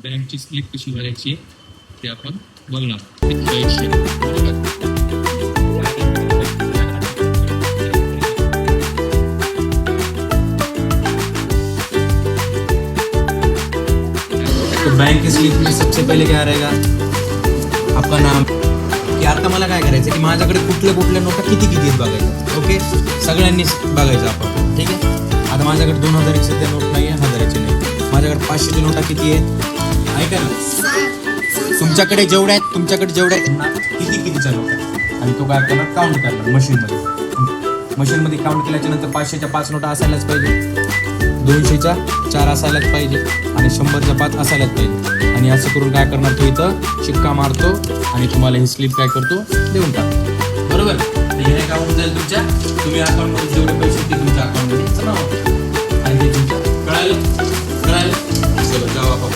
बँकची स्लिप कशी भरायची ते आपण बघणार. पैसे तो बैंक की स्लिप में सबसे पहिले क्या रहेगा आपका नाम. की आता मला काय करायचं की माझ्याकडे कुठल्या कुठल्या नोटा किती किती आहेत बघायचं. ओके, सगळ्यांनी बघायचं आपण. ठीक आहे. आता माझ्याकडे 2000 सध्या नोट नाही आहे, 1000ची नाही. माझ्याकडे 500ची नोटा किती आहेत ऐका ना. तुमच्याकडे जेवढ्या आहेत ना किती कितीच्या नोटा आणि तो काय करणार काउंट करणार मशीनमध्ये काउंट केल्याच्या नंतर 500च्या 5 नोटा असायलाच पाहिजे, 200च्या 4 असायलाच पाहिजे आणि 100च्या 5 असायलाच पाहिजे. आणि असं करून काय करणार तो इथं शिक्का मारतो आणि तुम्हाला ही स्लिप काय करतो देऊन टाकतो. बरोबर. हे अकाउंट जाईल तुमच्या, तुम्ही अकाउंटमध्ये जेवढे पैसे ते तुमच्या अकाउंटमध्ये जमा होतील आणि ते तुमच्या कळालं. चलो जाऊ आपण.